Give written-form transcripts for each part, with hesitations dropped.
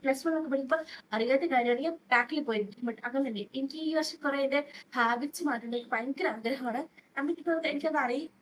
Plus one ഒക്കെ പഠിക്കുമ്പോൾ അറിയാത്ത കാര്യമാണെങ്കിൽ ബാക്കിൽ പോയിരിക്കും. ബട്ട് അങ്ങനല്ലേ, എനിക്ക് ഈ വർഷം കുറെ എന്റെ ഹാബിറ്റ്സ് മാറ്റേണ്ട ഭയങ്കര ആഗ്രഹമാണ്. നമുക്കിപ്പോൾ എനിക്കത് അറിയാം.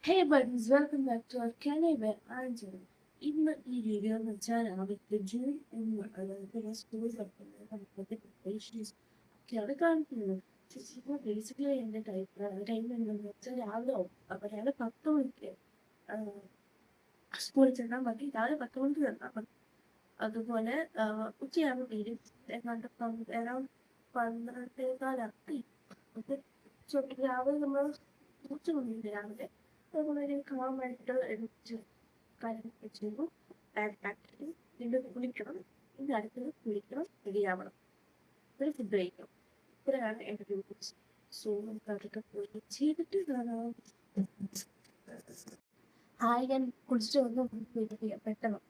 Hey buddies, welcome back to our Canada Angel. ഇന്ന് ഈ വീഡിയോ എന്ന് വെച്ചാൽ അവർക്ക് ജൂൺ എന്ന് അതായത് സ്കൂൾ പ്രിപ്പറേഷൻസ് ഒക്കെയാണ് കാണിക്കുന്നത്. ഇപ്പോൾ ബേസിക്കലി എൻ്റെ ടൈം എന്താണെന്ന് വെച്ചാൽ രാവിലെ ആവും. അപ്പോൾ രാവിലെ 10 മണിക്ക് സ്കൂളിൽ ചെന്നാൽ മതി. രാവിലെ 10 മണിക്ക് ചെന്നാൽ മതി. അതുപോലെ ഉച്ചയാകുമ്പോൾ തീരും. ഏതാണ്ട് അറൗണ്ട് 12:15 ഓക്കെ. സോ രാവിലെ നമ്മൾ കുറച്ച് മുന്നിൽ രാവിലെ വളരെ കാമായിട്ട് എണീറ്റ് കാര്യങ്ങളൊക്കെ ചെയ്തു. ബാഗ് പാക്ക് ചെയ്തു. വീണ്ടും കുളിക്കണം. പിന്നെ അടുത്തത് കുളിക്കണം, റെഡിയാവണം, ഒരു ഫുഡ് കഴിക്കണം. ഇത്രയാണ് എൻ്റെ ഡ്യൂട്ടീസ്. സോ നമുക്ക് അതൊക്കെ പോയി ചെയ്തിട്ട് കാണാം. ഹായ്, ഞാൻ കുളിച്ചിട്ട് വന്ന് പെട്ടെന്ന്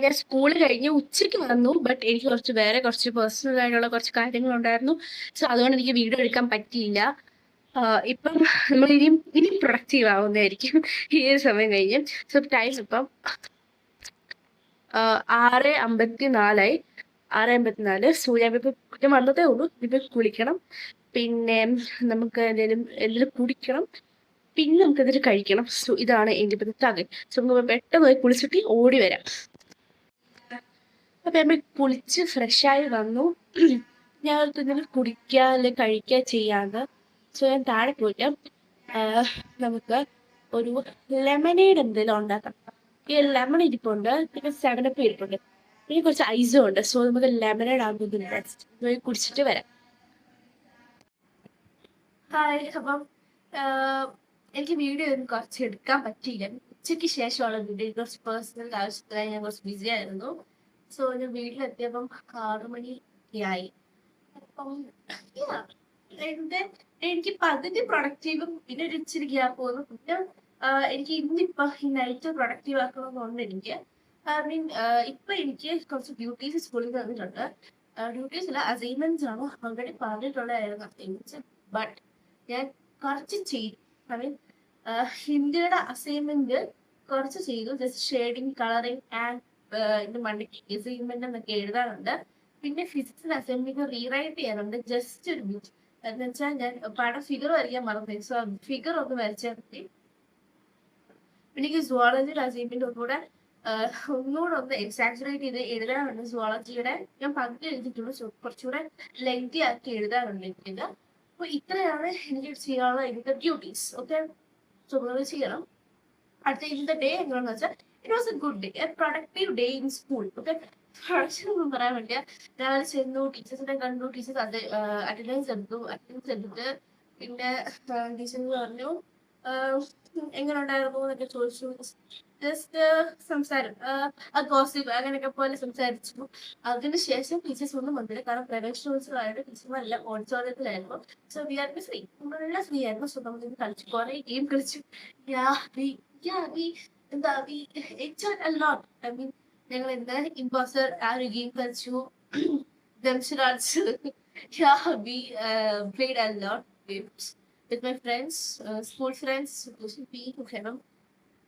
ഞാൻ സ്കൂൾ കഴിഞ്ഞ് ഉച്ചയ്ക്ക് വന്നു. ബട്ട് എനിക്ക് കുറച്ച് പേഴ്സണൽ ആയിട്ടുള്ള കുറച്ച് കാര്യങ്ങളുണ്ടായിരുന്നു. സോ അതുകൊണ്ട് എനിക്ക് വീഡിയോ എടുക്കാൻ പറ്റിയില്ല. ഇപ്പം നമ്മൾ ഇനി പ്രൊഡക്റ്റീവ് ആവുന്നതായിരിക്കും ഈ ഒരു സമയം കഴിഞ്ഞ്. സോ ടൈം ഇപ്പം 6:54. 6:54. സോ ഞാൻ വന്നതേ ഉള്ളൂ. ഇപ്പം കുളിക്കണം, പിന്നെ നമുക്ക് എന്തെങ്കിലും കുടിക്കണം, പിന്നെ നമുക്ക് എന്നിട്ട് കഴിക്കണം. സോ ഇതാണ് എൻ്റെ ഇപ്പോഴത്തെ ടാർഗറ്റ്. സോ നമുക്ക് പെട്ടെന്ന് പോയി കുളിച്ചിട്ട് ഓടി വരാം. അപ്പം നമ്മൾ കുളിച്ച് ഫ്രഷായി വന്നു. ഞാൻ എന്തെങ്കിലും കുടിക്കുക അല്ലെങ്കിൽ കഴിക്കുക ചെയ്യാതെ. സോ ഞാൻ താഴെ പോയിട്ട് നമുക്ക് ഒരു ലെമനേഡ് എന്തെങ്കിലും ഉണ്ടാക്കാം. ഈ ലെമൺ ഇരിപ്പുണ്ട്, പിന്നെ 7up ഇരിപ്പുണ്ട്, പിന്നെ കുറച്ച് ഐസും ഉണ്ട്. സോ നമുക്ക് ലെമനേഡ് ആകുമ്പോൾ ബെസ്റ്റ് പോയി കുടിച്ചിട്ട് വരാം. ഹായ്. അപ്പം എനിക്ക് വീഡിയോ ഒന്നും കുറച്ച് എടുക്കാൻ പറ്റിയില്ല. ഉച്ചയ്ക്ക് ശേഷമുള്ള വീഡിയോ കുറച്ച് പേഴ്സണൽ ആവശ്യത്തിലായി ഞാൻ കുറച്ച് ബിസി ആയിരുന്നു. സോ ഞാൻ വീട്ടിലെത്തിയപ്പം 6 മണിയായി. അപ്പം എനിക്ക് പകുതി പ്രൊഡക്റ്റീവും പിന്നെ ഒരു ഇച്ചിരി ഗ്യാപ്പ് പോകുന്നു. പിന്നെ എനിക്ക് ഇന്നിപ്പോ ഈ നൈറ്റ് പ്രൊഡക്റ്റീവ് ആക്കണമെന്നുണ്ട് എനിക്ക്. ഐ മീൻ ഇപ്പൊ എനിക്ക് കുറച്ച് ഡ്യൂട്ടീസ് സ്കൂളിൽ തന്നിട്ടുണ്ട്. ഡ്യൂട്ടീസ് അല്ല, അസൈൻമെന്റ്സ് ആണ്. Already പറഞ്ഞിട്ടുള്ളതായിരുന്നു assignments. ബട്ട് ഞാൻ കുറച്ച് ചെയ്തു. ഐ മീൻ ഹിന്ദിയുടെ അസൈൻമെന്റ് കുറച്ച് ചെയ്തു. ജസ്റ്റ് ഷെയ്ഡിങ്, കളറിങ് ആൻഡ് മണ്ടയ്ക്ക് അസൈൻമെന്റ് എന്നൊക്കെ എഴുതാനുണ്ട്. പിന്നെ ഫിസിക്സിന്റെ അസൈൻമെന്റ് റീറൈറ്റ് ചെയ്യാനുണ്ട്. ജസ്റ്റ് ഒരു ബിറ്റ് എന്ന് വെച്ചാൽ ഞാൻ പടം ഫിഗർ വരയ്ക്കാൻ മറന്നു. സോ ഫിഗർ ഒന്ന് വരച്ചാൽ മതി. പിന്നെ എനിക്ക് സുവോളജിയുടെ അസൈൻമെന്റ് ഒന്നുകൂടെ ഒന്ന് എക്സാജറേറ്റ് ചെയ്ത് എഴുതാനുണ്ട്. സുവോളജിയുടെ ഞാൻ പകുതി എഴുതിയിട്ടുള്ളൂ. കുറച്ചുകൂടെ ലെങ്തി ആക്കി എഴുതാനുണ്ട് എനിക്കിത്. അപ്പൊ ഇത്രയാണ് എനിക്ക് ചെയ്യാനുള്ള ഇതിന്റെ ഡ്യൂട്ടീസ്. ഓക്കെ, സോ നിങ്ങൾ ചെയ്യണം. അടുത്ത ഇന്നത്തെ ഡേ എങ്ങനെയാണെന്ന് വെച്ചാൽ it was A good day, A productive day in school. Okay, production ഒന്നും പറയാൻ വേണ്ടിയ രാവിലെ ചെന്നു, ടീച്ചേഴ്സിനെ കണ്ടു, ടീച്ചേഴ്സ് അറ്റൻഡൻസ് എടുത്തിട്ട് പിന്നെ ടീച്ചേഴ്സ് പറഞ്ഞു എങ്ങനെ ഉണ്ടായിരുന്നു എന്നൊക്കെ ചോദിച്ചു. ജസ്റ്റ് സംസാരം, ഗോസിപ്പ് അങ്ങനെയൊക്കെ പോലെ സംസാരിച്ചു. അതിനുശേഷം ടീച്ചേഴ്സ് ഒന്നും വന്നില്ല, കാരണം പ്രവേശനോത്സവമായിട്ട് ടീച്ചർമാരെല്ലാം ഓഡിറ്റോറിയത്തിലായിരുന്നു. സോ വി ആർ ഫ്രീ, നമ്മളെല്ലാം ഫ്രീ ആയിരുന്നു. സോ നമ്മൾ കളിച്ചു, കുറെ ഗെയിം കളിച്ചു. ഞങ്ങൾ എന്താ ഇമ്പോസ്റ്റർ ആ ഒരു ഗെയിം കളിച്ചു. Played a lot games with my friends, school friends, whoever.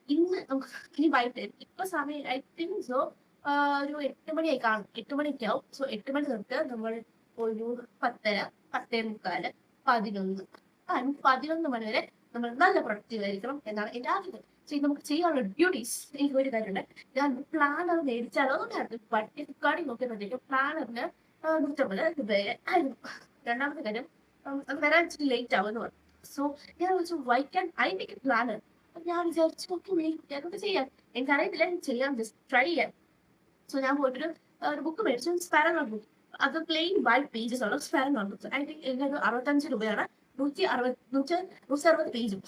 ഇനി വൈകിട്ട് ഇപ്പൊ സമയം ഐ തിങ്ക് സോ ഒരു 8 മണിയായി കാണും. 8 മണിയൊക്കെ ആവും. സോ 8 മണി തൊട്ട് നമ്മൾ ഒരു 10:30, 10:45, 11 മണി വരെ നമ്മൾ നല്ല പ്രൊഡക്റ്റീവ് ആയിരിക്കണം എന്നാണ് എന്റെ ആഗ്രഹം. നമുക്ക് ചെയ്യാനുള്ള ഡ്യൂട്ടീസ് എനിക്ക് ഒരു കാര്യമുണ്ട്. ഞാൻ പ്ലാനർ മേടിച്ചാലോ ഫ്ലിപ്കാർട്ടിൽ നോക്കിയപ്പോഴത്തേക്കും പ്ലാനറിന് 150 രൂപയായിരുന്നു. രണ്ടാമത്തെ കാര്യം അത് വരാൻ ഇച്ചിരി ലേറ്റ് ആവുമെന്ന് പറഞ്ഞു. സോ ഞാൻ വിളിച്ചു, why can I make a planner? ഞാൻ വിചാരിച്ചു നോക്കി ചെയ്യാം. എനിക്കറിയത്തില്ല, ചെയ്യാം, ജസ്റ്റ് ട്രൈ ചെയ്യാം. സോ ഞാൻ പോയിട്ടൊരു ബുക്ക് മേടിച്ചു, സ്പാരനോട്ട് ബുക്ക്. അത് പ്ലെയിൻ വൈറ്റ് പേജസ് ആണ് സ്പാരനോട്ട് ബുക്ക്. ഐ തിങ്ക് എനിക്കൊരു 65 രൂപയാണ്. 160 പേജും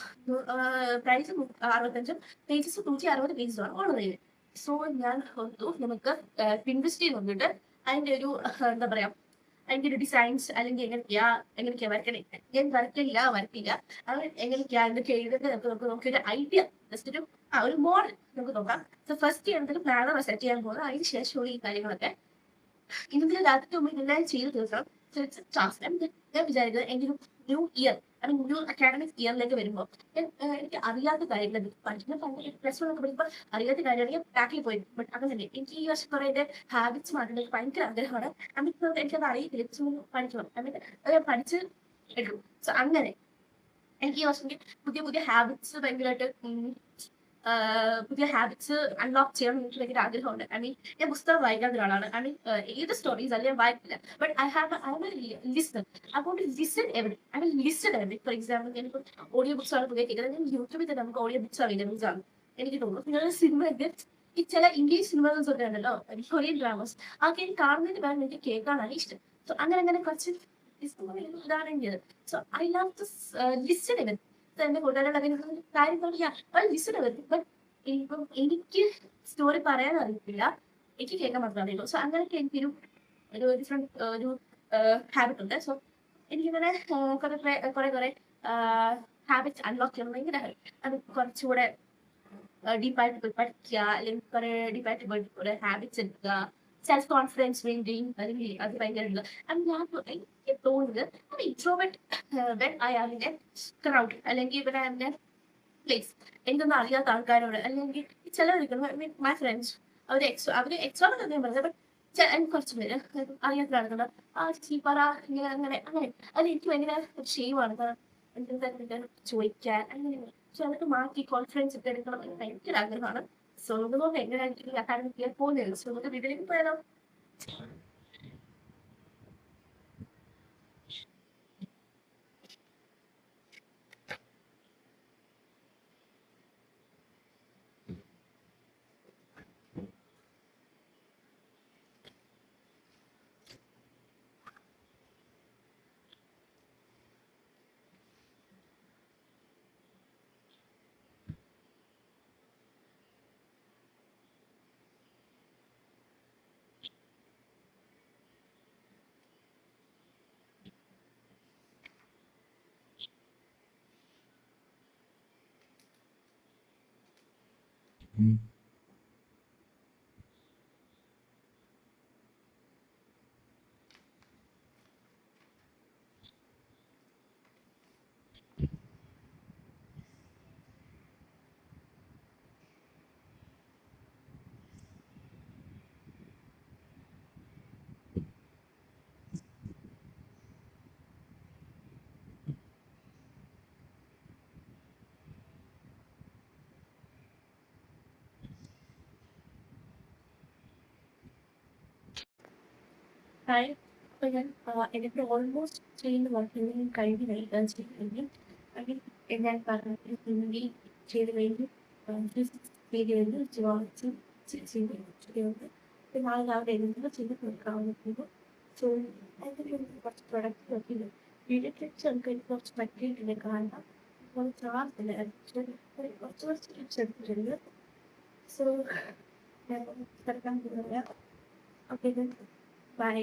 പ്രൈസ് 65, പേജസ് 160 പേജസുമാണ് ഉള്ളത്. സോ ഞാൻ നമുക്ക് പിൻട്രസ്റ്റിൽ നോക്കിയിട്ട് അതിന്റെ ഒരു എന്താ പറയാ, അതിന്റെ ഒരു ഡിസൈൻസ് അല്ലെങ്കിൽ എങ്ങനെയൊക്കെയാ വരക്കണേ. ഞാൻ വരക്കില്ല. അത് എങ്ങനെയൊക്കെയാ എന്തൊക്കെ എഴുതുന്നത് നമുക്കൊരു ഐഡിയ, ജസ്റ്റ് ഒരു മോഡൽ നമുക്ക് നോക്കാം. സോ ഫസ്റ്റ് എന്തൊക്കെ പ്ലാനർ സെറ്റ് ചെയ്യാൻ പോകുന്നത്, അതിന് ശേഷമുള്ള ഈ കാര്യങ്ങളൊക്കെ ഇന്നത്തെ രാത്രി മുമ്പ് എല്ലാം ചെയ്ത് തീർക്കണം. ഞാൻ വിചാരിക്കുന്നത് എൻ്റെ ഒരു new year, I mean new academic ഇയറിലേക്ക് വരുമ്പോൾ എനിക്ക് അറിയാത്ത കാര്യങ്ങൾ പ്ലസ് 1 ഒക്കെ പഠിക്കുമ്പോൾ അറിയാത്ത കാര്യമാണെങ്കിൽ ബാക്കിൽ പോയി. ബട്ട് അങ്ങനെ തന്നെ എനിക്ക് ഈ വർഷം കുറെ എൻ്റെ ഹാബിറ്റ്സ് മാറ്റാൻ എനിക്ക് ഭയങ്കര ആഗ്രഹമാണ്. ഐ മീൻ എനിക്കത് അറിയത്തില്ല, പഠിക്കണം. ഐ മീൻ അത് പഠിച്ച് എടുക്കും. സോ അങ്ങനെ എനിക്ക് ഈ വർഷം പുതിയ ഹാബിറ്റ്സ് ഭയങ്കരമായിട്ട് പുതിയ ഹാബിറ്റ്സ് അൺലോക്ക് ചെയ്യണം എനിക്ക് ഭയങ്കര ആഗ്രഹമുണ്ട്. ഐ മീൻ ഞാൻ പുസ്തകം വായിക്കാത്ത ഒരാളാണ്. ഐ മീൻ ഏത് സ്റ്റോറീസ് അല്ലെങ്കിൽ ഞാൻ വായിക്കില്ല. But I listen. I won't to listen every. I mean listen every. For example ഞാനിപ്പോൾ ഓഡിയോ ബുക്സ് ആണ് പുതിയ കേൾക്കുന്നത്. ഞാൻ യൂട്യൂബിൽ തന്നെ നമുക്ക് ഓഡിയോ ബുക്സ് അവൈലബിൾസ് ആണ് എനിക്ക് തോന്നുന്നു. നിങ്ങൾ സിനിമയൊക്കെ ഈ ചില ഇംഗ്ലീഷ് സിനിമകൾസ് ഒക്കെ ഉണ്ടല്ലോ, കൊറിയൻ ഡ്രാമസ്, അതൊക്കെ എനിക്ക് കാണുന്നതിന് പകരം എനിക്ക് കേൾക്കാനാണ് ഇഷ്ടം. സോ അങ്ങനെ കുറച്ച് ഇതാണ് എന്റേത്. So I love to listen every. എന്റെ കൂട്ടുകാരുടെ കാര്യങ്ങൾ ലിസൺ എവറി. ബട്ട് ഇപ്പം എനിക്ക് സ്റ്റോറി പറയാൻ അറിയത്തില്ല, എനിക്ക് കേൾക്കാൻ മാത്രമേ അറിയുള്ളൂ. സോ അങ്ങനെയൊക്കെ എനിക്കൊരു ഡിഫറെന്റ് ഒരു ഹാബിറ്റ് ഉണ്ട്. സോ എനിക്കിങ്ങനെ കുറെ ഹാബിറ്റ്സ് അൺലോക്ക് ചെയ്യണം ഭയങ്കര. അത് കുറച്ചുകൂടെ ഡീപ്പായിട്ട് പോയി പഠിക്കുക, അല്ലെങ്കിൽ കുറെ ഡീപ്പായിട്ട് പോയി കുറെ ഹാബിറ്റ്സ് എടുക്കുക, സെൽഫ് കോൺഫിഡൻസ് മെയിൻറ്റെയിൻ, അല്ലെങ്കിൽ അത് ഭയങ്കര ഞാൻ എനിക്ക് തോന്നുന്നത് introvert when I am in a crowd, അല്ലെങ്കിൽ ഇവിടെ എൻ്റെ പ്ലേസ് എനിക്കൊന്നും അറിയാത്ത ആൾക്കാരോട്, അല്ലെങ്കിൽ ചിലർ മൈ ഫ്രണ്ട്സ് അവർ എക്സ്ട്രോവേർട്ട് എന്ന് ഞാൻ പറഞ്ഞത്, ബട്ട് എനിക്ക് കുറച്ച് പേര് അറിയാത്ത ആളുകളുണ്ട്, പറ ഇങ്ങനെ അങ്ങനെ അങ്ങനെ, അത് എനിക്ക് ഭയങ്കര ഒരു ഷെയിമാണ്. കാരണം എന്തെങ്കിലും ചോദിക്കാൻ അങ്ങനെ, പക്ഷെ അതൊക്കെ മാറ്റി കോൺഫിഡൻസ് ഒക്കെ എടുക്കണം എന്ന് ഭയങ്കര ആഗ്രഹമാണ്. സോ നമുക്ക് എങ്ങനെയായിരിക്കും അക്കാഡമിക് പോകുന്നത്. സോ നമുക്ക് വീട്ടിലേക്ക് പോയാലോ? ഹായ്, അപ്പോൾ ഞാൻ എനിക്ക് ഓൾമോസ്റ്റ് ചെയ്യുന്ന വർക്കിംഗ് കഴിഞ്ഞ് നൽകാൻ ചെയ്യുന്നെങ്കിൽ, അല്ലെങ്കിൽ ഞാൻ പറഞ്ഞ ഹിന്ദി ചെയ്ത് കഴിഞ്ഞു, ഫിസിക്സ് ചെയ്ത് കഴിഞ്ഞു, ജിയോളജി ചെയ്ത് പിന്നെ നാളെ രാവിലെ എഴുതുമ്പോൾ ചെയ്ത് തീർക്കാവുന്നതുള്ളൂ. സോ അതിൻ്റെ കുറച്ച് പ്രൊഡക്റ്റ് നോക്കിയില്ല, വീഡിയോ ടിപ്സ് നമുക്ക് എനിക്ക് കുറച്ച് പറ്റിയിട്ടുണ്ട്. കാരണം കുറച്ച് ആർട്ടില്ല, കുറച്ച് ടിപ്സ് എടുത്തിട്ടുണ്ട്. സോ ഞാൻ തിരക്കാൻ പോകുന്നില്ല. Okay, by.